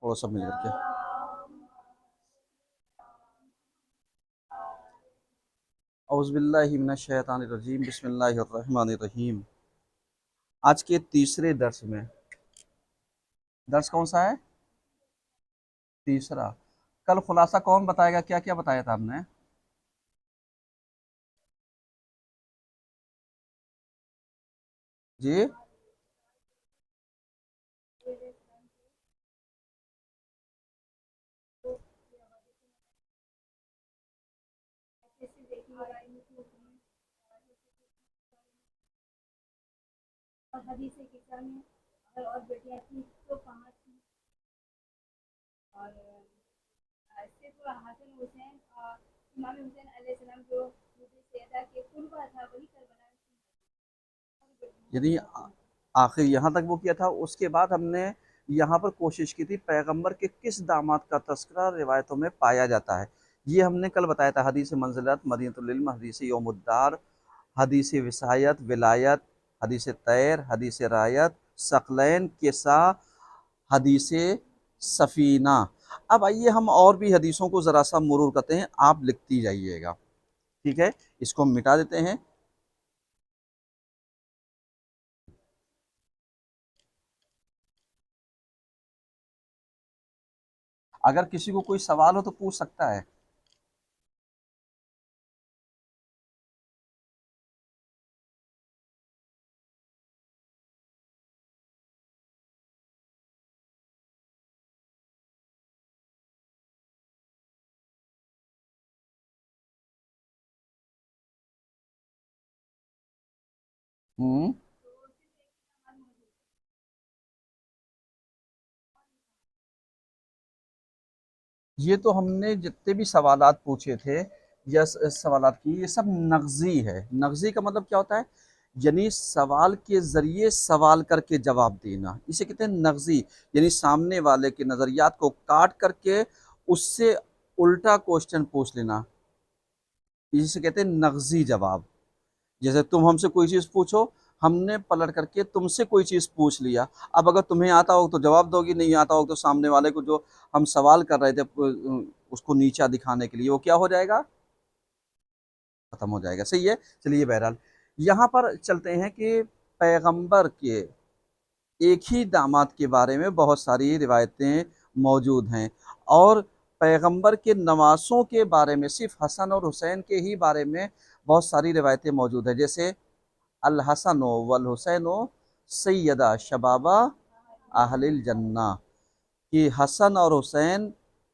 पढ़ो सब मिल करके। औज़ुबिल्लाहि मिनश्शैतानिर्रजीम, बिस्मिल्लाहिर्रहमानिर्रहीम। आज के तीसरे दर्स में, दर्स कौन सा है? तीसरा। कल खुलासा कौन बताएगा, क्या क्या बताया था हमने? जी, यदि आखिर यहाँ तक वो किया था, उसके बाद हमने यहाँ पर कोशिश की थी पैगंबर के किस दामाद का तस्करा रिवायतों में पाया जाता है। ये हमने कल बताया था, हदीस मंजिलत, मदीनतुल इल्म, हदीस यौमुद्दार, हदीस विसायत विलायत, हदीस तैर, हदीस रायत, सकलैन किसा, हदीस सफ़ीना। अब आइए हम और भी हदीसों को ज़रा सा मुरूर करते हैं, आप लिखती जाइएगा, ठीक है? इसको हम मिटा देते हैं। अगर किसी को कोई सवाल हो तो पूछ सकता है। हम्म ये तो हमने जितने भी सवालात पूछे थे या सवालात की, ये सब नगज़ी है। नगज़ी का मतलब क्या होता है? यानी सवाल के ज़रिए सवाल करके जवाब देना, इसे कहते हैं नगज़ी। यानी सामने वाले के नज़रियात को काट करके उससे उल्टा क्वेश्चन पूछ लेना, इसे कहते हैं नगज़ी जवाब। जैसे तुम हमसे कोई चीज़ पूछो, हमने पलट करके तुमसे कोई चीज़ पूछ लिया। अब अगर तुम्हें आता हो तो जवाब दोगी, नहीं आता हो तो सामने वाले को जो हम सवाल कर रहे थे उसको नीचा दिखाने के लिए वो क्या हो जाएगा? ख़त्म हो जाएगा। सही है। चलिए बहरहाल यहाँ पर चलते हैं कि पैगंबर के एक ही दामाद के बारे में बहुत सारी रिवायतें मौजूद हैं, और पैगंबर के नवासों के बारे में, सिर्फ हसन और हुसैन के ही बारे में बहुत सारी रिवायतें मौजूद हैं। जैसे अल हसन वल हुसैन सैयदा शबाबा अहलिल जन्ना, कि हसन और हुसैन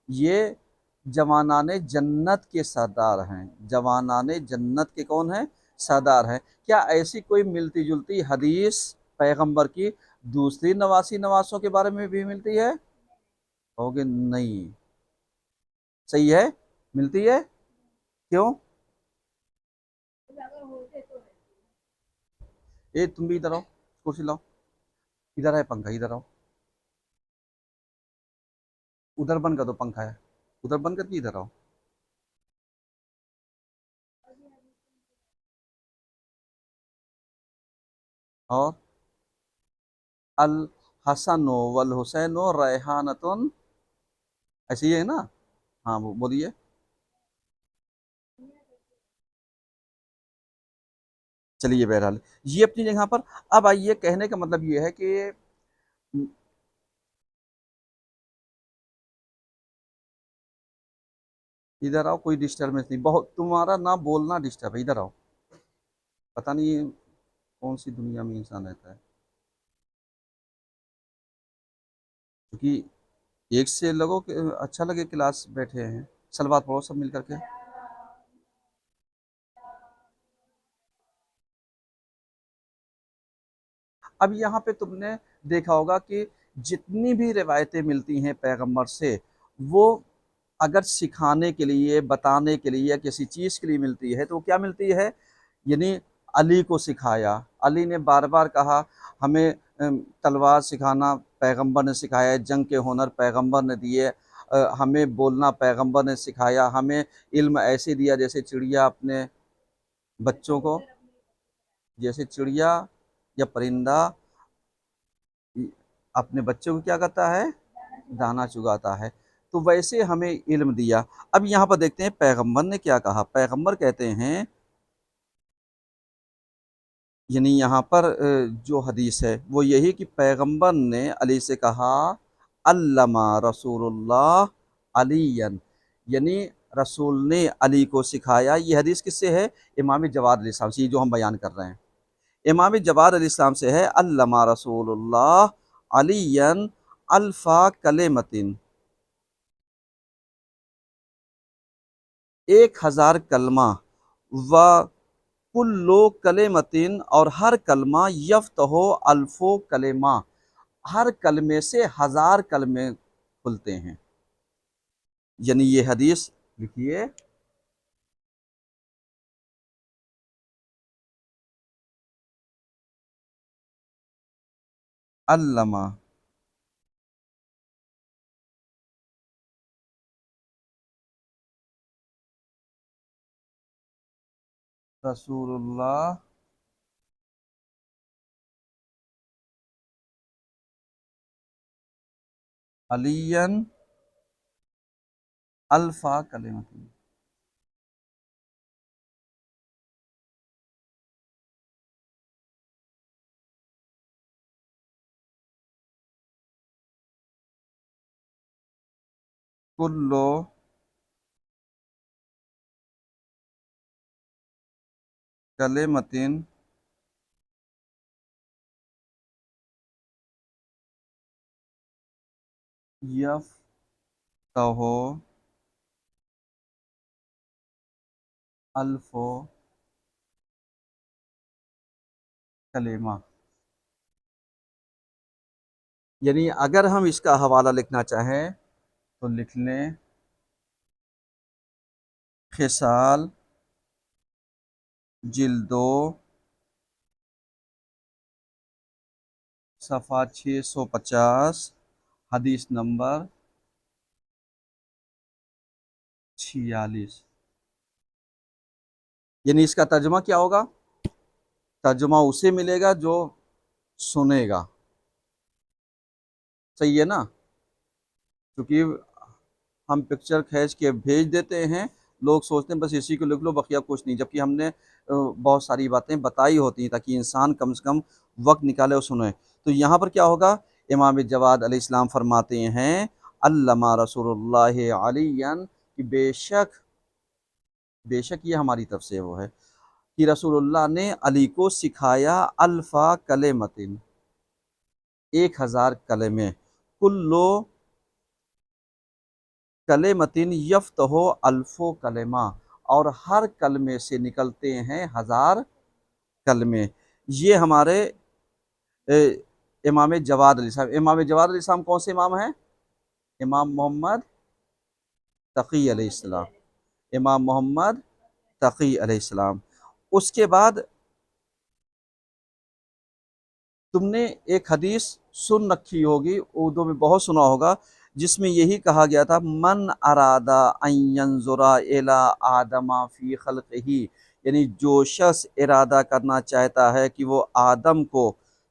ये जवानान जन्नत के सरदार हैं। जवानान जन्नत के कौन हैं? सरदार हैं। क्या ऐसी कोई मिलती जुलती हदीस पैगंबर की दूसरी नवासी नवासों के बारे में भी मिलती है? कहोगे नहीं। सही है, मिलती है। क्यों? ए तुम भी इधर आओ, कुर्सी लाओ। इधर है पंखा, इधर आओ। उधर बंद कर दो, पंखा है उधर बंद करके इधर आओ। और अल हसन वल हुसैन रैहानतुन, ऐसे ही है ना? हाँ वो बोलिए। चलिए बहरहाल ये अपनी जगह पर। अब आइए, कहने का मतलब ये है कि इधर आओ, कोई डिस्टर्बेंस नहीं, बहुत तुम्हारा ना बोलना डिस्टर्ब है। इधर आओ। पता नहीं कौन सी दुनिया में इंसान रहता है, क्योंकि एक से लगो कि अच्छा लगे क्लास बैठे हैं। सलवात पढ़ो सब मिल करके। अब यहाँ पे तुमने देखा होगा कि जितनी भी रिवायतें मिलती हैं पैगंबर से, वो अगर सिखाने के लिए, बताने के लिए या किसी चीज़ के लिए मिलती है तो वो क्या मिलती है? यानी अली को सिखाया, अली ने बार बार कहा हमें तलवार सिखाना पैगंबर ने सिखाया है, जंग के हुनर पैगंबर ने दिए, हमें बोलना पैगंबर ने सिखाया, हमें इल्म ऐसे दिया जैसे चिड़िया अपने बच्चों को, जैसे चिड़िया या परिंदा अपने बच्चों को क्या करता है? दाना चुगाता है। तो वैसे हमें इल्म दिया। अब यहाँ पर देखते हैं पैगंबर ने क्या कहा। पैगंबर कहते हैं, यानी यहाँ पर जो हदीस है वो यही कि पैगंबर ने अली से कहा, अल्लमा रसूलुल्लाह अलीयन, यानी रसूल ने अली को सिखाया। ये हदीस किससे है? इमाम जवाद अलैहिस्सलाम से, ये जो हम बयान कर रहे हैं इमाम जवाद अलैहिस्सलाम से है। अल्लमा रसूलुल्लाह अलीयन अल्फा कलेमतिन, 1000 कलमा, व कुल्लो कलेमतिन, और हर कलमा यफ्तहो अल्फो कलेमा, हर कलमे से 1000 कलमे खुलते हैं। यानी ये हदीस लिखिए, अल्लमा रसूलुल्लाह अलियन अल्फा कलेमतिन। कुल्लो कलेमतिन यफ्तहो अल्फो कलेमा। यानी अगर हम इसका हवाला लिखना चाहें तो लिख लें, खिसाल जिल्दो सफ़ा 650, हदीस नंबर 46। यानी इसका तर्जुमा क्या होगा? तर्जुमा उसे मिलेगा जो सुनेगा। सही है ना? क्योंकि हम पिक्चर खींच के भेज देते हैं, लोग सोचते हैं बस इसी को लिख लो बकिया कुछ नहीं, जबकि हमने बहुत सारी बातें बताई होती हैं ताकि इंसान कम से कम वक्त निकाले और सुने। तो यहाँ पर क्या होगा? इमाम जवाद अलैहिस्सलाम फरमाते हैं, अल्लमा रसूलुल्लाह अलियन, कि बेशक, बेशक ये हमारी तरफ से वो है कि रसूलुल्लाह ने अली को सिखाया, अल्फा कलेमतिन, 1000 कलेमे, कुल्लो कलेमतिन यफ्तहो अल्फो कलेमा, और हर कलमे से निकलते हैं 1000 कलमे। ये हमारे ए, इमाम जवाद अली साहब। इमाम जवाद अली साहब कौन से इमाम हैं? इमाम मोहम्मद तक़ी अलैहिस्सलाम, इमाम मोहम्मद तक़ी अलैहिस्सलाम। उसके बाद तुमने एक हदीस सुन रखी होगी, उर्दू में बहुत सुना होगा, जिसमें यही कहा गया था, मन अरादा अन यंजुरा इला आदमा फ़ी खल्क़िही, यानी जो शख्स इरादा करना चाहता है कि वो आदम को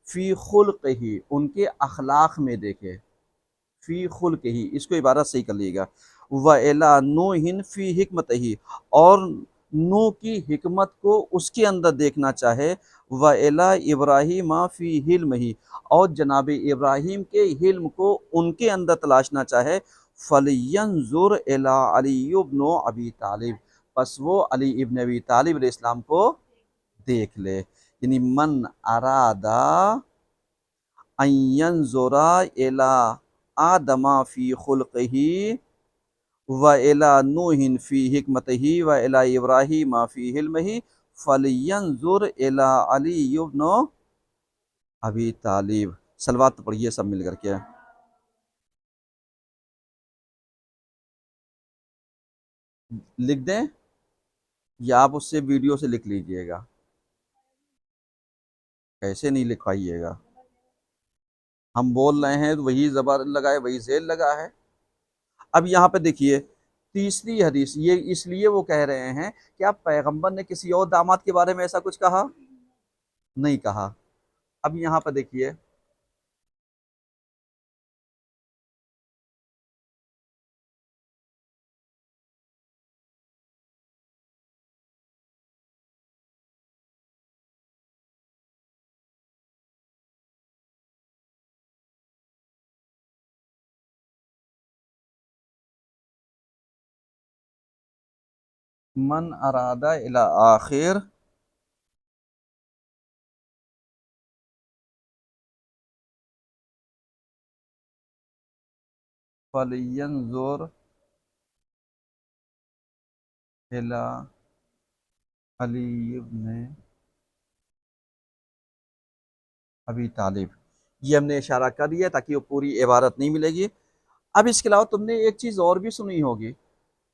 फ़ी खुल्क़िही, उनके अखलाक में देखे, फ़ी खुल्क़िही, इसको इबारत सही कर लीजिएगा, व इला नूहिन फ़ी हिकमतिही, और नूह की हिकमत को उसके अंदर देखना चाहे, व इला इब्राहीम फ़ी हिल्मिही, और जनाब इब्राहीम के हिल्म को उनके अंदर तलाशना चाहे, फ़लियंजुर इला अली इब्न अबी तालिब, बस वो अली इब्न अबी तालिब अलैहिस्सलाम को देख ले। यानी मन अरादा अन यंजुरा इला आदमा फ़ी खुल्क़िही व इला नूहिन फ़ी हिकमतिही व इला इब्राहीम फ़ी हिल्मिही फ़लियंजुर इला अली इब्न अबी तालिब। सलवात तो पढ़िए सब मिल करके। लिख दें या आप उससे वीडियो से लिख लीजिएगा? ऐसे नहीं लिखवाइएगा, हम बोल रहे हैं तो वही ज़बर लगा है, वही ज़ेल लगा है। अब यहाँ पे देखिए तीसरी हदीस, ये इसलिए वो कह रहे हैं कि आप पैगंबर ने किसी और दामाद के बारे में ऐसा कुछ कहा? नहीं कहा। अब यहाँ पर देखिए, من अरादा इला आखिर फलियंजुर इला अली इब्न अबी तालिब। ये हमने इशारा कर दिया ताकि वो पूरी इबारत नहीं मिलेगी। अब इसके अलावा तुमने एक चीज़ और भी सुनी होगी,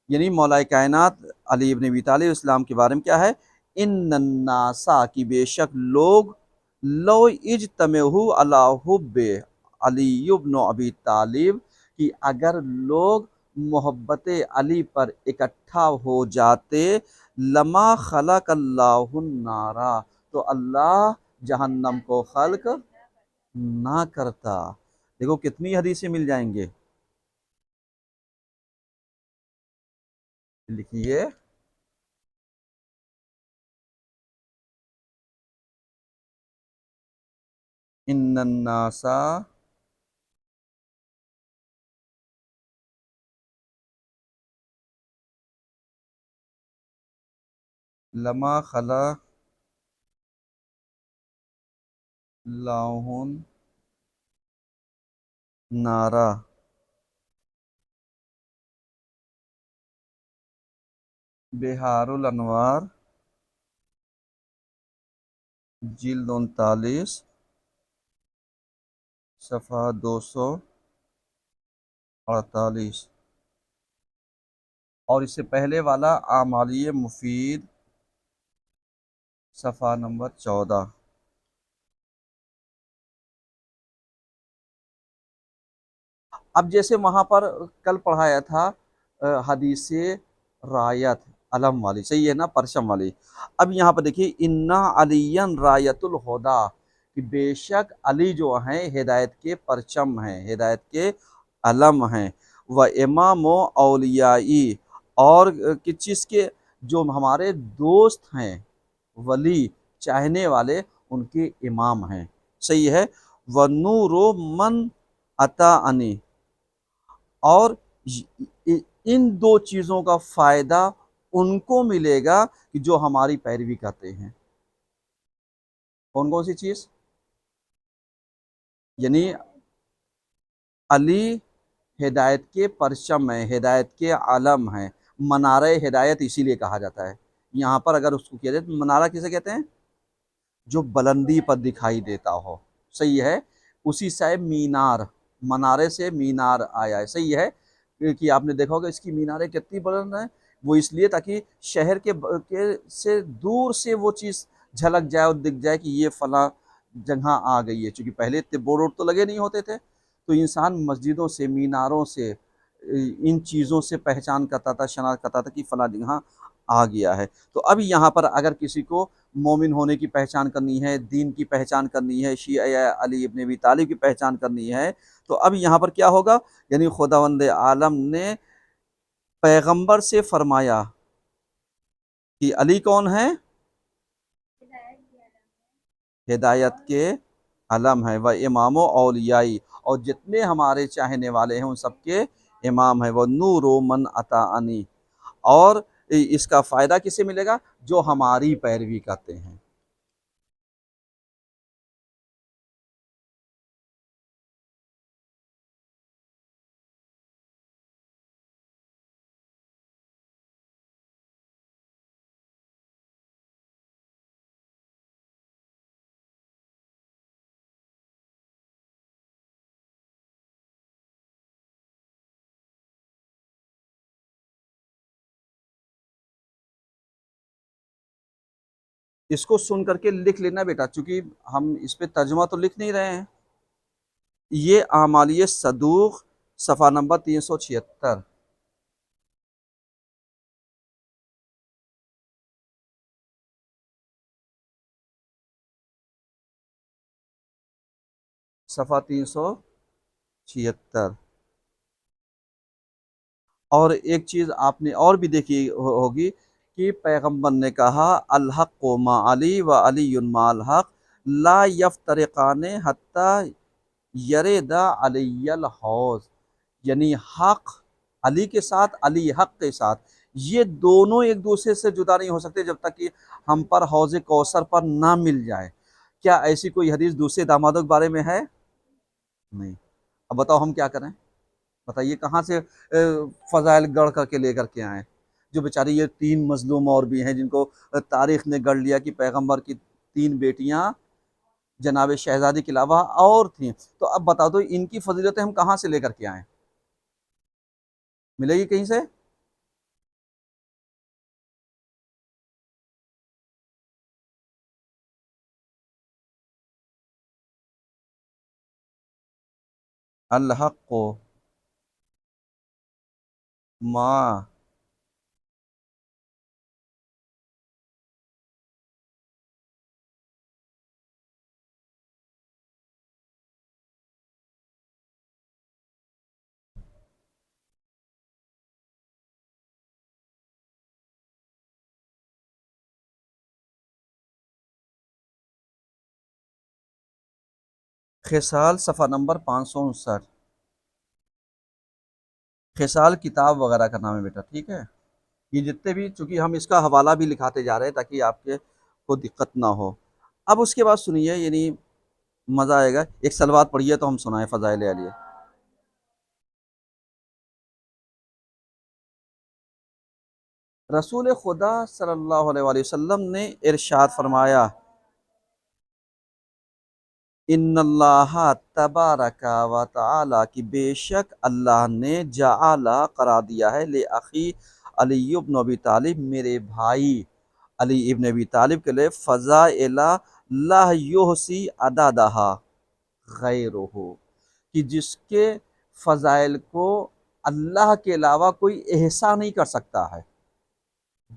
यानी मौला कायनात अली इब्न अबी तालिब इस्लाम के बारे में क्या है, इन नन्नासा की बेशक लोग लो इज्तमहू अला हुब्बे अली इब्न अबी तालिब, कि अगर लोग मोहब्बत अली पर इकट्ठा हो जाते, लमा खलक अल्लाहु नारा, तो अल्लाह जहन्नम को खल्क ना करता। देखो कितनी हदीसें मिल जाएंगे, लिखिए। इन्नन्नासा लमा खला लाहुन नारा बिहारुल अनवार जिल्द 39 सफ़ा 248। और इससे पहले वाला आमालिय मुफीद सफ़ा नंबर 14। अब जैसे वहाँ पर कल पढ़ाया था हदीस रायत अलम वाली, सही है ना, परचम वाली। अब यहाँ पर देखिए, इन्ना अलियन रायतुल हुदा, कि बेशक अली जो हैं हिदायत के परचम हैं, हिदायत के अलम हैं। व इमाम औलियाई, और किस चीज़ के, जो हमारे दोस्त हैं, वली चाहने वाले उनके इमाम हैं, सही है। व नूरो मन अता अनी, और इन दो चीज़ों का फ़ायदा उनको मिलेगा कि जो हमारी पैरवी करते हैं। कौन कौन सी चीज़, यानी अली हिदायत के परचम है, हिदायत के आलम हैं, मनारे हिदायत इसीलिए कहा जाता है। यहाँ पर अगर उसको किया जाए तो मनारा किसे कहते हैं, जो बुलंदी पर दिखाई देता हो, सही है। उसी से मीनार, मनारे से मीनार आया है, सही है। कि आपने देखा होगा इसकी मीनारें कितनी बुलंद हैं, वो इसलिए ताकि शहर के से दूर से वो चीज़ झलक जाए और दिख जाए कि ये फला जगह आ गई है। चूँकि पहले इतने बोर्ड वोर्ड तो लगे नहीं होते थे, तो इंसान मस्जिदों से, मीनारों से, इन चीज़ों से पहचान करता था, शनाख्त करता था कि फला जगह आ गया है। तो अब यहाँ पर अगर किसी को मोमिन होने की पहचान करनी है, दीन की पहचान करनी है, शिया अली इब्न अबी तालिब की पहचान करनी है, तो अब यहाँ पर क्या होगा, यानी खुदावंद आलम ने पैगंबर से फरमाया कि अली कौन है, हिदायत के अलम है। वह इमाम औलियाई, और जितने हमारे चाहने वाले हैं उन सबके इमाम है। वह नूर मन अताअनी, और इसका फ़ायदा किसे मिलेगा, जो हमारी पैरवी करते हैं। इसको सुन करके लिख लेना बेटा, चूंकि हम इस पे तर्जुमा तो लिख नहीं रहे हैं। ये आमालिय सदूक सफ़ा नंबर 376, सफ़ा 376। और एक चीज़ आपने और भी देखी होगी कि पैगंबर ने कहा, अल हक़ मा अली व अली माल हक़ ला यफ्तरिक़ान हत्ता यरेदा अलियल हौज़, यानी हक़ अली के साथ, अली हक़ के साथ, یہ دونوں ایک دوسرے سے جدا نہیں ہو سکتے جب تک کہ ہم پر حوض کوثر پر نہ مل جائے۔ کیا ایسی کوئی حدیث دوسرے دامادوں کے بارے میں ہے؟ نہیں۔ اب بتاؤ ہم کیا کریں؟ بتائیے کہاں سے فضائل گڑھ کر کے لے کر کے آئیں؟ جو بیچاری یہ 3 مظلوم اور بھی ہیں جن کو تاریخ نے گڑھ لیا کہ پیغمبر کی 3 بیٹیاں جناب شہزادی کے علاوہ اور تھیں، تو اب بتا دو ان کی فضیلتیں ہم کہاں سے لے کر کے آئیں؟ ملے گی کہیں سے؟ الحق ما خصال صفحہ نمبر 559۔ خصال کتاب وغیرہ کا نام ہے بیٹا، ٹھیک ہے؟ یہ جتنے بھی، چونکہ ہم اس کا حوالہ بھی لکھاتے جا رہے ہیں تاکہ آپ کے کو دقت نہ ہو۔ اب اس کے بعد سنیے، یعنی مزہ آئے گا، ایک سلوات پڑھیے تو ہم سنائیں فضائل علیہ۔ رسول خدا صلی اللہ علیہ وآلہ وسلم نے ارشاد فرمایا، ان اللہ تبارک و تعالی، کی بے شک اللہ نے جعل قرار دیا ہے، لأخی علی ابن ابی طالب، میرے بھائی علی ابن ابی طالب کے لیے، فضائل لا یحصی عددہا غیرہ، کہ جس کے فضائل کو اللہ کے علاوہ کوئی احصا نہیں کر سکتا ہے،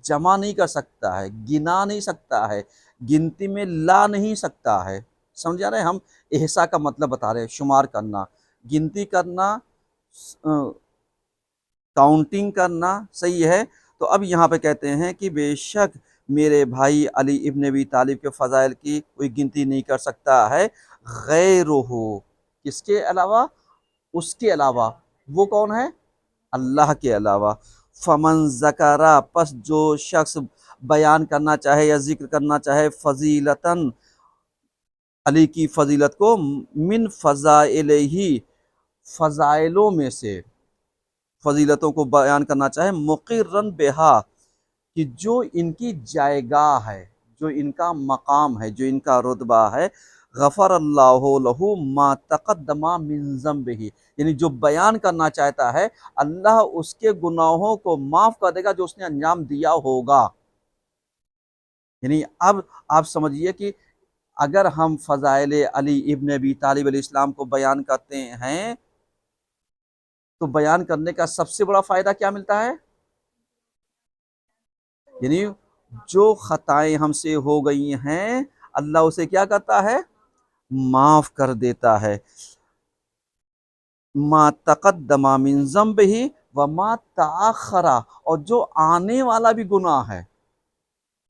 جمع نہیں کر سکتا ہے، گنا نہیں سکتا ہے، گنتی میں لا نہیں سکتا ہے۔ سمجھا رہے؟ ہم احصا کا مطلب بتا رہے ہیں، شمار کرنا، گنتی کرنا، کاؤنٹنگ کرنا، صحیح ہے؟ تو اب یہاں پہ کہتے ہیں کہ بے شک میرے بھائی علی ابن ابی طالب کے فضائل کی کوئی گنتی نہیں کر سکتا ہے، غیرہ، کس کے علاوہ؟ اس کے علاوہ۔ وہ کون ہے؟ اللہ کے علاوہ۔ فمن ذکرہ، پس جو شخص بیان کرنا چاہے یا ذکر کرنا چاہے، فضیلتاً، علی کی فضیلت کو، من فضائلہ، فضائلوں میں سے، فضیلتوں کو بیان کرنا چاہے، مقرن بہا، کہ جو ان کی جائگاہ ہے، جو ان کا مقام ہے، جو ان کا رتبہ ہے، غفر اللہ لہ ما تقدم من ذنبہ، یعنی جو بیان کرنا چاہتا ہے اللہ اس کے گناہوں کو معاف کر دے گا جو اس نے انجام دیا ہوگا۔ یعنی اب آپ سمجھیے کہ اگر ہم فضائل علی ابن ابی طالب علیہ السلام کو بیان کرتے ہیں تو بیان کرنے کا سب سے بڑا فائدہ کیا ملتا ہے؟ یعنی جو خطائیں ہم سے ہو گئی ہیں اللہ اسے کیا کرتا ہے؟ معاف کر دیتا ہے۔ ما تقدم من ذنبہ وما تاخر، اور جو آنے والا بھی گناہ ہے،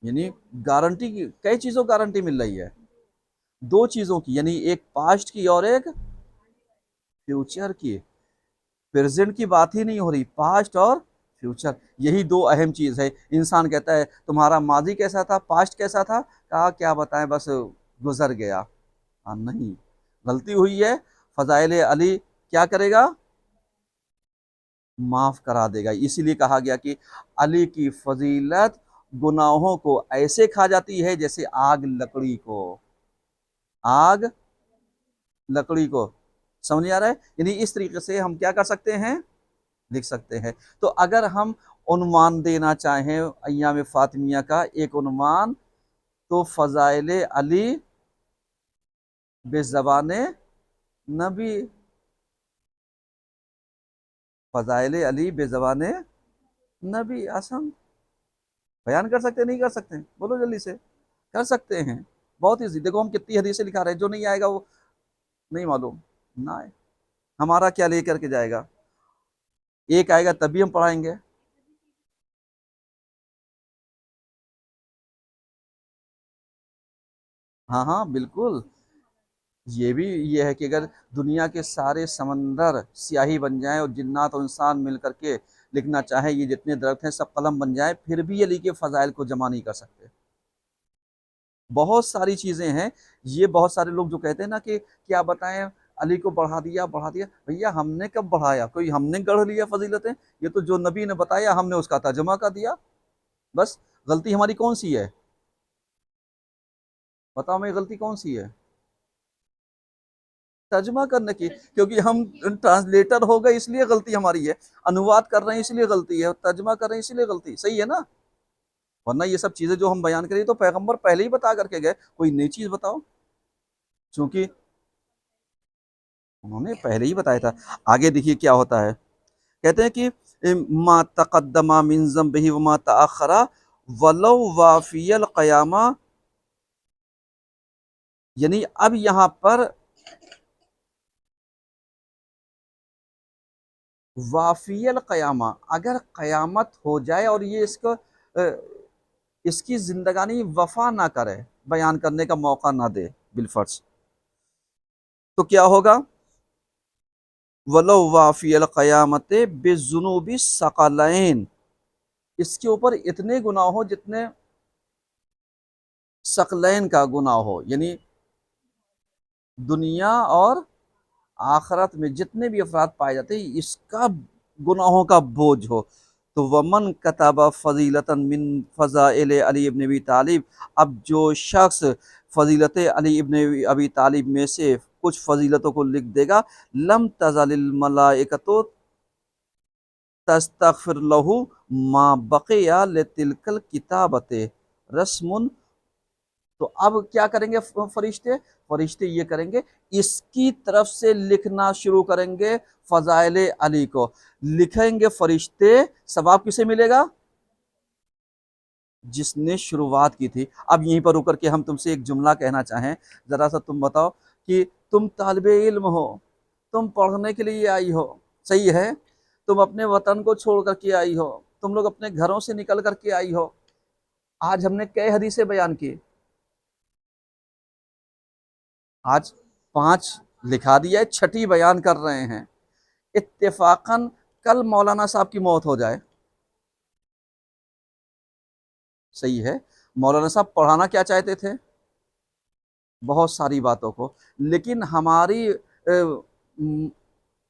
یعنی گارنٹی کی کئی چیزوں گارنٹی مل رہی ہے، 2 چیزوں کی، یعنی ایک پاسٹ کی اور ایک فیوچر کی۔ پریزنٹ کی بات ہی نہیں ہو رہی، پاسٹ اور فیوچر، یہی 2 اہم چیز ہے۔ انسان کہتا ہے تمہارا ماضی کیسا تھا، پاسٹ کیسا تھا، کہا کیا بتائیں بس گزر گیا۔ نہیں، غلطی ہوئی ہے، فضائل علی کیا کرے گا؟ معاف کرا دے گا۔ اسی لیے کہا گیا کہ علی کی فضیلت گناہوں کو ایسے کھا جاتی ہے جیسے آگ لکڑی کو، آگ لکڑی کو، سمجھ آ رہا ہے؟ یعنی اس طریقے سے ہم کیا کر سکتے ہیں؟ لکھ سکتے ہیں۔ تو اگر ہم عنوان دینا چاہیں ایام فاطمیہ کا، ایک عنوان، تو فضائل علی بے زبان نبی، فضائل علی بے زبان نبی، آسان، بیان کر سکتے نہیں کر سکتے؟ بولو جلدی سے۔ کر سکتے ہیں، بہت ایزی۔ دیکھو ہم کتنی حدیثیں لکھا رہے ہیں، جو نہیں آئے گا وہ نہیں معلوم، نہ آئے، ہمارا کیا لے کر کے جائے گا؟ ایک آئے گا تب بھی ہم پڑھائیں گے۔ ہاں ہاں بالکل، یہ بھی یہ ہے کہ اگر دنیا کے سارے سمندر سیاہی بن جائیں اور جنات اور انسان مل کر کے لکھنا چاہیں، یہ جتنے درخت ہیں سب قلم بن جائیں، پھر بھی علی کے فضائل کو جمع نہیں کر سکتے۔ بہت ساری چیزیں ہیں۔ یہ بہت سارے لوگ جو کہتے ہیں نا کہ کیا بتائیں علی کو بڑھا دیا، بھیا ہم نے کب بڑھایا؟ کوئی ہم نے گڑھ لیا فضیلتیں؟ یہ تو جو نبی نے بتایا ہم نے اس کا ترجمہ کر دیا، بس۔ غلطی ہماری کون سی ہے؟ بتاؤ میں، غلطی کون سی ہے؟ ترجمہ کرنے کی، کیونکہ ہم ٹرانسلیٹر ہو گئے اس لیے غلطی ہماری ہے، انواد کر رہے ہیں اس لیے غلطی ہے، ترجمہ کر رہے ہیں اس لیے غلطی، صحیح ہے نا؟ ورنہ یہ سب چیزیں جو ہم بیان کریں تو پیغمبر پہلے ہی بتا کر کے گئے، کوئی نئی چیز بتاؤ، چونکہ انہوں نے پہلے ہی بتایا تھا۔ آگے دیکھیے کیا ہوتا ہے، کہتے ہیں کہ ما تقدم من ذنبہ وما تأخر ولو وافی القیامہ، یعنی اب یہاں پر وافی القیامہ، اگر قیامت ہو جائے اور یہ اس کی زندگانی وفا نہ کرے، بیان کرنے کا موقع نہ دے بالفرض، تو کیا ہوگا؟ ولو وافی القیامت بالذنوب الثقلین، اس کے اوپر اتنے گناہ ہو جتنے ثقلین کا گناہ ہو، یعنی دنیا اور آخرت میں جتنے بھی افراد پائے جاتے ہیں اس کا گناہوں کا بوجھ ہو، تو ومن کتب فضیلتا من فضائل علی ابن ابی طالب، اب جو شخص فضیلت علی ابن ابی طالب میں سے کچھ فضیلتوں کو لکھ دے گا، لم تزل الملائکۃ تستغفر لہ ما بقی لتلک الکتابۃ رسم، تو اب کیا کریں گے فرشتے یہ کریں گے، اس کی طرف سے لکھنا شروع کریں گے فضائل علی کو، لکھیں گے فرشتے، ثواب کسے ملے گا؟ جس نے شروعات کی تھی۔ اب یہیں پر رک کر کے ہم تم سے ایک جملہ کہنا چاہیں، ذرا سا تم بتاؤ کہ تم طالب علم ہو، تم پڑھنے کے لیے آئی ہو، صحیح ہے، تم اپنے وطن کو چھوڑ کر کے آئی ہو، تم لوگ اپنے گھروں سے نکل کر کے آئی ہو، آج ہم نے کئی حدیثیں بیان کی، آج 5 لکھا دیا ہے، 6 بیان کر رہے ہیں، اتفاقاً کل مولانا صاحب کی موت ہو جائے، صحیح ہے، مولانا صاحب پڑھانا کیا چاہتے تھے؟ بہت ساری باتوں کو، لیکن ہماری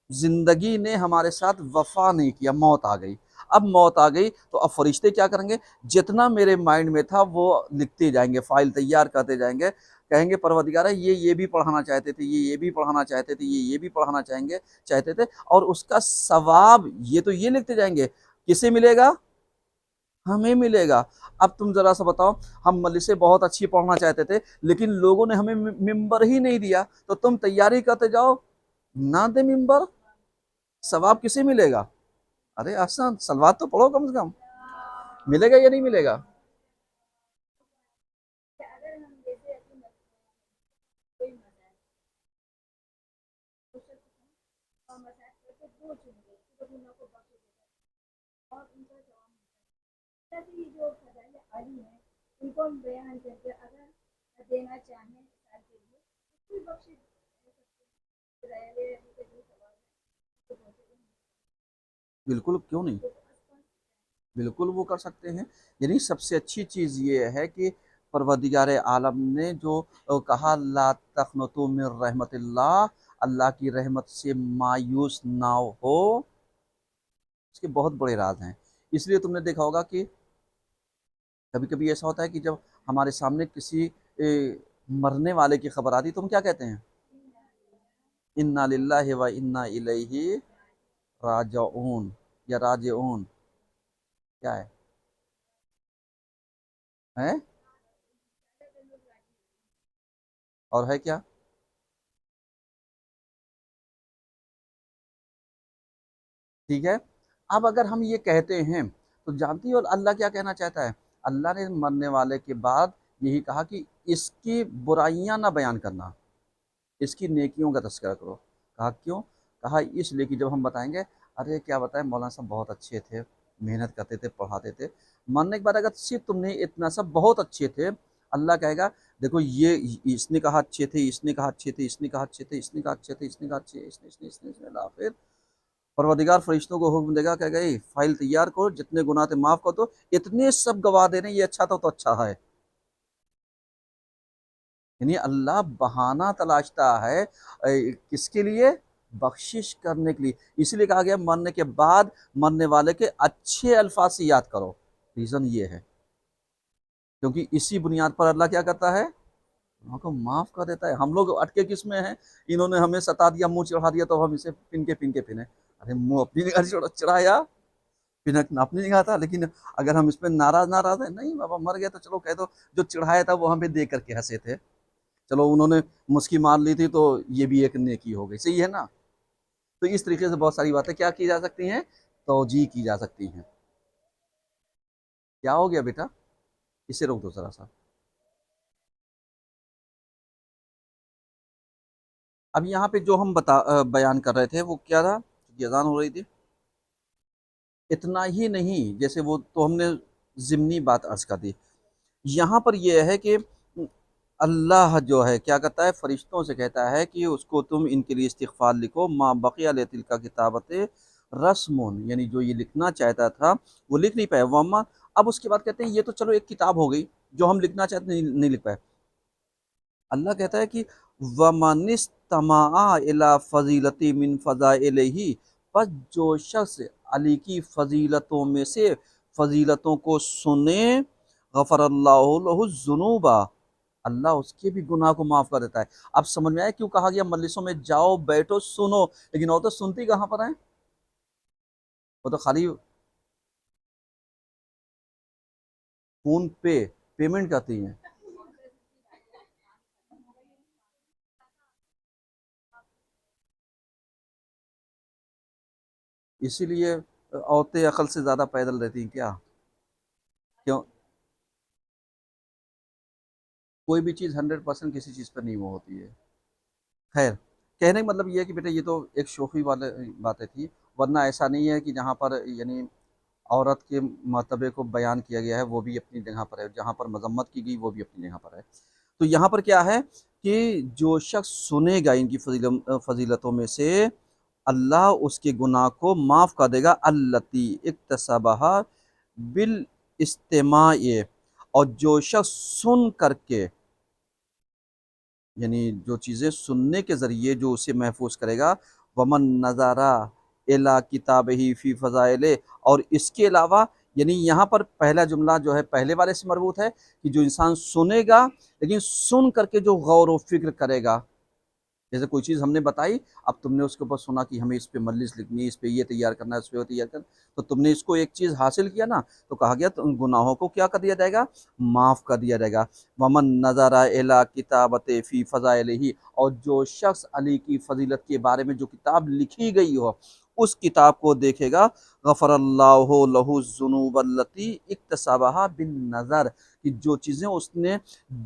زندگی نے ہمارے ساتھ وفا نہیں کیا، موت آ گئی، اب موت آ گئی تو اب فرشتے کیا کریں گے؟ جتنا میرے مائنڈ میں تھا وہ لکھتے جائیں گے، فائل تیار کرتے جائیں گے، کہیں گے پروردگارہ یہ بھی پڑھانا چاہتے تھے، یہ بھی پڑھانا چاہتے تھے، یہ بھی پڑھانا چاہتے تھے، اور اس کا ثواب یہ تو یہ لکھتے جائیں گے، کسے ملے گا؟ ہمیں ملے گا۔ اب تم ذرا سا بتاؤ، ہم مجلسیں بہت اچھی پڑھنا چاہتے تھے لیکن لوگوں نے ہمیں ممبر ہی نہیں دیا، تو تم تیاری کرتے جاؤ، نہ دے ممبر، ثواب کسے ملے گا؟ ارے آسان، سلوات تو پڑھو کم سے کم، ملے گا یا نہیں ملے گا؟ بالکل، کیوں نہیں، بالکل وہ کر سکتے ہیں۔ یعنی سب سے اچھی چیز یہ ہے کہ پروردگار عالم نے جو کہا لا تقنطوا من رحمت اللہ، اللہ کی رحمت سے مایوس نہ ہو، اس کے بہت بڑے راز ہیں۔ اس لیے تم نے دیکھا ہوگا کہ کبھی کبھی ایسا ہوتا ہے کہ جب ہمارے سامنے کسی مرنے والے کی خبر آتی تو ہم کیا کہتے ہیں؟ انا للہ و انا الیہ راجعون، یا راجعون، کیا ہے؟ اور ہے کیا؟ ٹھیک ہے، اب اگر ہم یہ کہتے ہیں تو جانتی ہو اللہ کیا کہنا چاہتا ہے؟ اللہ نے مرنے والے کے بعد یہی کہا کہ اس کی برائیاں نہ بیان کرنا، اس کی نیکیوں کا تذکرہ کرو۔ کہا کیوں؟ کہا اس لیے کہ جب ہم بتائیں گے ارے کیا بتائیں مولانا صاحب بہت اچھے تھے، محنت کرتے تھے، پڑھاتے تھے، مرنے کے بعد اگر صرف تم نے اتنا سب بہت اچھے تھے، اللہ کہے گا دیکھو یہ اس نے کہا اچھے تھے، اس نے کہا اچھے تھے، اس نے کہا اچھے تھے، اس نے کہا اچھے تھے، اس نے کہا اچھے، اس نے پھر پروردگار فرشتوں کو حکم دے گا کہ گئی فائل تیار کرو، جتنے گناہ تھے معاف کر دو، اتنے سب گواہ دے رہے ہیں یہ اچھا تھا تو اچھا ہے۔ یعنی اللہ بہانہ تلاشتا ہے کس کے لیے؟ بخشش کرنے کے لیے۔ اسی لیے کہا گیا مرنے کے بعد مرنے والے کے اچھے الفاظ سے یاد کرو، ریزن یہ ہے کیونکہ اسی بنیاد پر اللہ کیا کرتا ہے؟ ان کو معاف کر دیتا ہے۔ ہم لوگ اٹکے کس میں ہیں؟ انہوں نے ہمیں ستا دیا، منہ چڑھا دیا تو ہم اسے پن کے پھنے، ارے منہ اپنی جگہ چڑھایا، پنک اپنی جگہ تھا، لیکن اگر ہم اس پہ ناراض ہیں، نہیں بابا مر گیا تو چلو کہہ دو جو چڑھایا تھا وہ ہمیں دیکھ کر کے ہنسے تھے، چلو انہوں نے مسکی مار لی تھی تو یہ بھی ایک نیکی ہو گئی، صحیح ہے نا؟ تو اس طریقے سے بہت ساری باتیں کیا کی جا سکتی ہیں؟ توجیہ کی جا سکتی ہیں۔ کیا ہو گیا بیٹا؟ اسے روک دو ذرا سا۔ اب یہاں پہ جو ہم بیان کر رہے تھے وہ کیا تھا؟ کہ اذان ہو رہی تھی۔ اتنا ہی نہیں، جیسے وہ تو ہم نے ضمنی بات عرض کر دی، یہاں پر یہ ہے کہ اللہ جو ہے کیا کہتا ہے؟ فرشتوں سے کہتا ہے کہ اس کو تم ان کے لیے استغفار لکھو، ما بقیہ لتل کا کتابت رسم، یعنی جو یہ لکھنا چاہتا تھا وہ لکھ نہیں پائے، وما اب اس کے بعد کہتے ہیں یہ تو چلو ایک کتاب ہو گئی جو ہم لکھنا چاہتے نہیں لکھ پائے۔ اللہ کہتا ہے کہ وَمَنِ اسْتَمَعَ إِلَىٰ فَضِيلَةٍ مِّن فَضَائِلِهِ، پس جو شخص علی کی فضیلتوں میں سے فضیلتوں کو سنے، غفر اللہ لہ الذنوب، اللہ اس کے بھی گناہ کو معاف کر دیتا ہے۔ اب سمجھ میں آیا کیوں کہا گیا مجلسوں میں جاؤ بیٹھو سنو، لیکن وہ تو سنتی کہاں پر ہیں؟ وہ تو خالی فون پہ پیمنٹ کرتی ہیں۔ اسی لیے عورتیں عقل سے زیادہ پیدل رہتی ہیں کیا؟ کیوں؟ کوئی بھی چیز 100% کسی چیز پر نہیں وہ ہوتی ہے۔ خیر، کہنے کا مطلب یہ ہے کہ بیٹا یہ تو ایک شوخی والے باتیں تھی، ورنہ ایسا نہیں ہے کہ جہاں پر یعنی عورت کے مرتبے کو بیان کیا گیا ہے وہ بھی اپنی جگہ پر ہے، جہاں پر مذمت کی گئی وہ بھی اپنی جگہ پر ہے۔ تو یہاں پر کیا ہے کہ جو شخص سنے گا ان کی فضیلتوں میں سے، اللہ اس کے گناہ کو معاف کر دے گا، التی اکتسبہ بالاستماع، اور جو شخص سن کر کے، یعنی جو چیزیں سننے کے ذریعے جو اسے محفوظ کرے گا، ومن نظارہ الا کتابہ فی فضائل، اور اس کے علاوہ یعنی یہاں پر پہلا جملہ جو ہے پہلے والے سے مربوط ہے کہ جو انسان سنے گا لیکن سن کر کے جو غور و فکر کرے گا، جیسے کوئی چیز ہم نے بتائی، اب تم نے اس کے اوپر سنا کہ ہمیں اس پہ مجلس لکھنی ہے، اس پہ یہ تیار کرنا ہے، اس پہ وہ تیار کرنا، تو تم نے اس کو ایک چیز حاصل کیا نا، تو کہا گیا تم گناہوں کو کیا کر دیا جائے گا؟ معاف کر دیا جائے گا۔ ومن نظر الی کتابت فی فضائلہ، اور جو شخص علی کی فضیلت کے بارے میں جو کتاب لکھی گئی ہو اس کتاب کو دیکھے گا، غفر اللہ لہ الذنوب التی اکتسبہ بالنظر، کہ جو چیزیں اس نے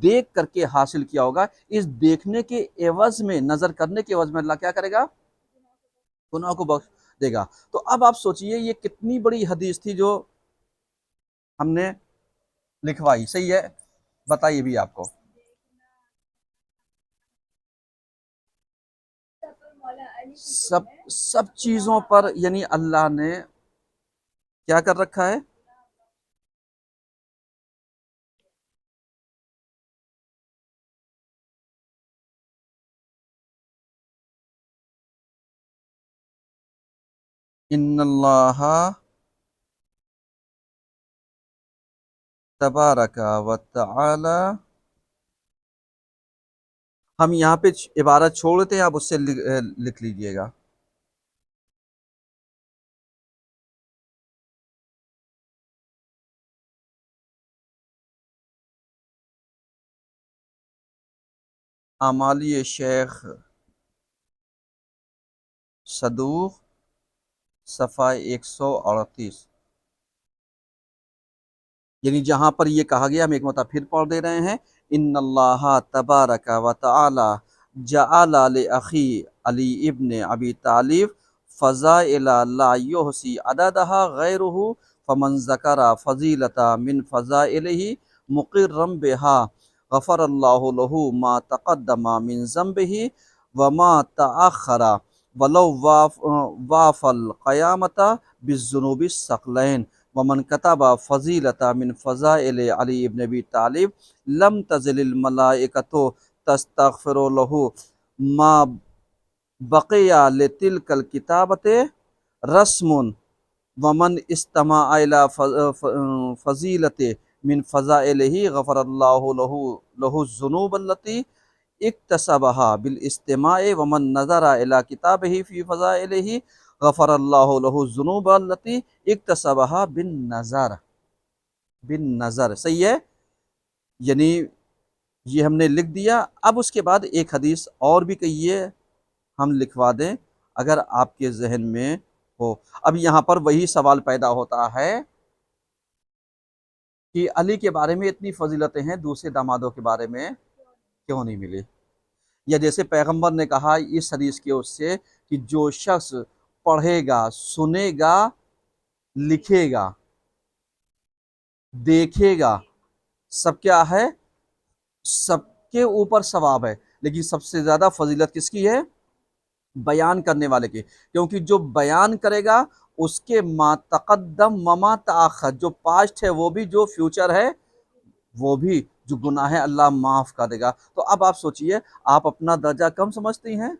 دیکھ کر کے حاصل کیا ہوگا، اس دیکھنے کے عوض میں، نظر کرنے کے عوض میں اللہ کیا کرے گا؟ گناہ کو بخش دے گا۔ تو اب آپ سوچئے یہ کتنی بڑی حدیث تھی جو ہم نے لکھوائی، صحیح ہے؟ بتائیے بھی آپ کو سب چیزوں پر یعنی اللہ نے کیا کر رکھا ہے؟ ان اللہ تبارک و تعالی، ہم یہاں پہ عبارت چھوڑ دیتے ہیں، آپ اس سے لکھ لیجئے گا۔ اعمالی شیخ صدوق، صفحہ 138، یعنی جہاں پر یہ کہا گیا، ہم ایک مرتبہ پھر پڑھ دے رہے ہیں، ان اللہ تبارک و تعالی جعل لاخی علی ابن ابی طالب فضائل لا یحصی عددها غیرہ، فمن ذکر فضیلۃ من فضائلہ مقرا بها गफ़र अल्लाहु लहू मा तक़द्दमा मिन ज़ंबिही व मा तअख़्ख़रा वलौ वाफ़ल क़यामता बिज़्ज़ुनूबि सक़लैन वमन कतबा फ़ज़ीलता मिन फ़ज़ाइल अली इब्न अबी तालिब लम तज़िलिल मलाइकतु तस्तग़फ़िरु लहू मा बक़िया लितिलकल किताबते रस्मुन वमन इस्तमा इला फ़ज़ीलते मिन फ़ज़ाइलिही गफ़रल्लाहु लहू लहू ज़ुनूब अल्लती इक्तसबहा बिल इस्तिमाए वमन नज़रा इला किताबिही फ़ी फ़ज़ाइलिही गफ़रल्लाहु लहू ज़ुनूब अल्लती इक्तसबहा बिन नज़र। सही है, यानी ये हमने लिख दिया। अब उसके बाद एक हदीस और भी कहिए, हम लिखवा दें अगर आपके जहन में हो। अब यहाँ पर वही सवाल पैदा होता है कि अली के बारे में इतनी फजीलतें हैं, दूसरे दामादों के बारे में क्यों नहीं मिली? या जैसे पैगंबर ने कहा इस हदीस के उससे कि जो शख्स पढ़ेगा, सुनेगा, लिखेगा, देखेगा, सब क्या है, सबके ऊपर सवाब है, लेकिन सबसे ज़्यादा फजीलत किसकी है? बयान करने वाले की। क्योंकि जो बयान करेगा उसके मा तक़द्दम वमा तअख़्ख़र, जो पास्ट है वो भी, जो फ्यूचर है वो भी, जो गुनाह है अल्लाह माफ़ कर देगा। तो अब आप सोचिए, आप अपना दर्जा कम समझती हैं?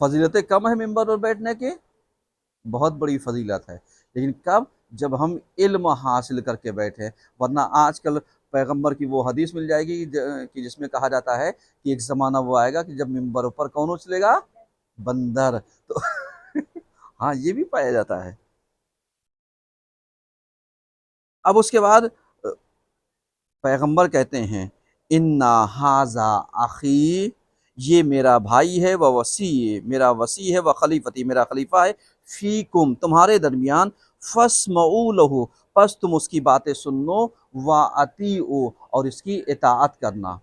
फजीलतें कम है मिंबर पर बैठने की? बहुत बड़ी फजीलत है, लेकिन कब? जब हम इल्म हासिल करके बैठे। वरना आजकल पैगंबर की वो हदीस मिल जाएगी कि जिसमें कहा जाता है कि एक ज़माना वो आएगा कि जब मिंबर पर कौन उछलेगा? बंदर। तो हाँ, ये भी पाया जाता है। अब उसके बाद पैगंबर कहते हैं इन्ना हाजा आखी, ये मेरा भाई है, व वसी, मेरा वसी है, व खलीफती, मेरा खलीफा है, फीकुम, तुम्हारे दरमियान, फस्मऊ लहू, पस तुम उसकी बातें सुनो, व अतीउ, और इसकी इताअत करना।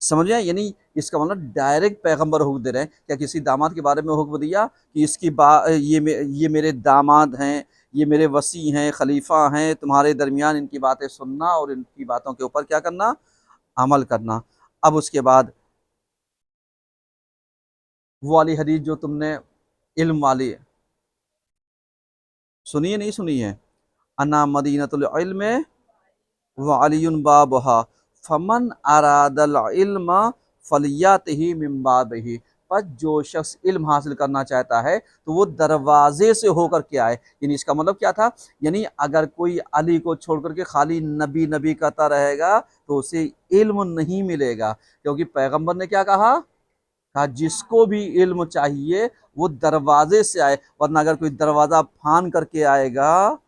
समझ गए? यानी इसका मतलब डायरेक्ट पैगंबर हुक्म दे रहे हैं। क्या किसी दामाद के बारे में हुक्म दिया कि इसकी ये मेरे दामाद हैं, ये मेरे वसी हैं, खलीफा हैं, तुम्हारे दरमियान इनकी बातें सुनना और इनकी बातों के ऊपर क्या करना? अमल करना। अब उसके बाद वो वाली हदीस जो तुमने इल्म वाली सुनी है, नहीं सुनी है? अन्ना मदीनतुल इल्म व अलीयुन बाबहा फमन अरादल इल्म फलियातिही मिन बाबिही, पर जो शख्स इल्म हासिल करना चाहता है तो वो दरवाजे से होकर के आए। यानी इसका मतलब क्या था? यानी अगर कोई अली को छोड़ करके खाली नबी नबी करता रहेगा तो उसे इल्म नहीं मिलेगा। क्योंकि पैगंबर ने क्या कहा जिसको भी इल्म चाहिए वो दरवाजे से आए, वरना अगर कोई दरवाजा फान करके आएगा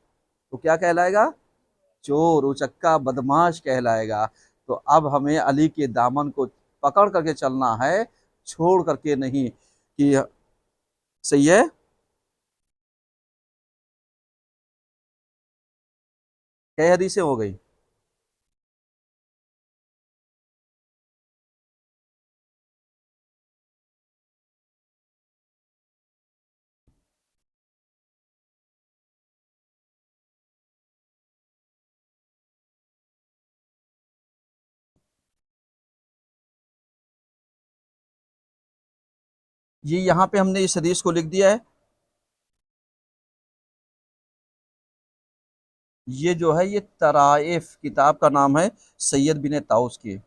तो क्या कहलाएगा? चोर, उचक्का, बदमाश कहलाएगा। तो अब हमें अली के दामन को पकड़ करके चलना है, छोड़ करके नहीं। कि सही है। कई हदीसें हो गई। ये यहाँ पे हमने इस हदीस को लिख दिया है। ये जो है ये तराइफ किताब का नाम है, सैयद बिन ताउस की।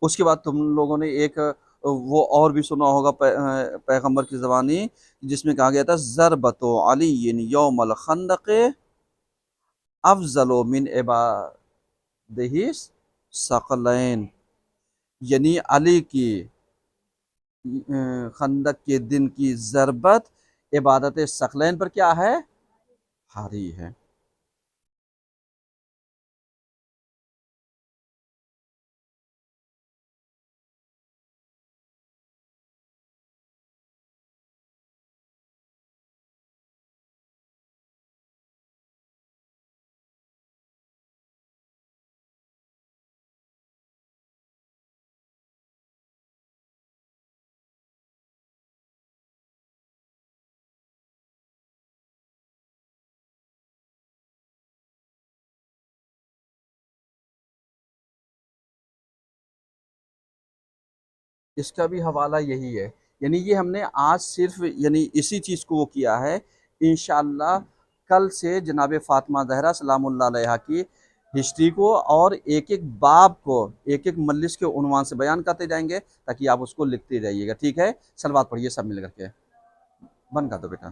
उसके बाद तुम लोगों ने एक वो और भी सुना होगा पैगंबर की ज़बानी, जिसमें कहा गया था ज़रबतो अली यौमल खंदक़ अफजलो मिन इबादिही सकलैन। यानी अली की खंदक के दिन की ज़रबत इबादत सकलैन पर क्या है? भारी है। اس کا بھی حوالہ یہی ہے. یعنی یہ ہم نے آج صرف یعنی اسی چیز کو وہ کیا ہے. انشاءاللہ کل سے جناب فاطمہ زہرا سلام اللہ علیہا کی ہسٹری کو اور ایک ایک باب کو ایک ایک مجلس کے عنوان سے بیان کرتے جائیں گے تاکہ آپ اس کو لکھتے رہیے گا. ٹھیک ہے؟ صلوات پڑھیے سب مل کر کے. بند کر دو بیٹا.